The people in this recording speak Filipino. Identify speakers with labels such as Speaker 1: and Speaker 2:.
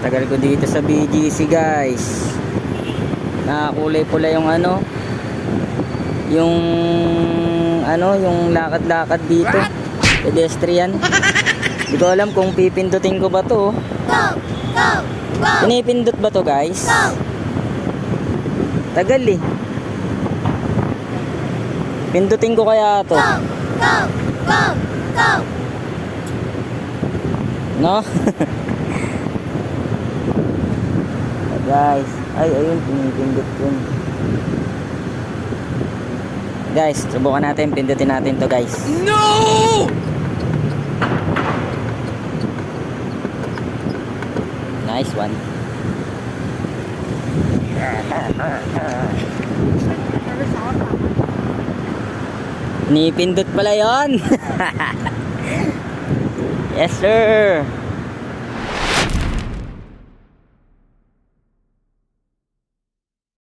Speaker 1: Tagal ko dito sa BGC guys. Nakakulay pula yung ano, yung lakad-lakad dito, pedestrian. Hindi ko alam kung pipindutin ko ba to.
Speaker 2: Go! Go! Go!
Speaker 1: Pinipindot ba to guys?
Speaker 2: Go!
Speaker 1: Tagal eh. Pindutin ko kaya to.
Speaker 2: Go! Go! Go! Go!
Speaker 1: No? Guys, ayun, pinipindot yun. Guys, subukan natin, pindutin natin to guys.
Speaker 3: No!
Speaker 1: Nice one. Pinipindot pala yon. Yes sir.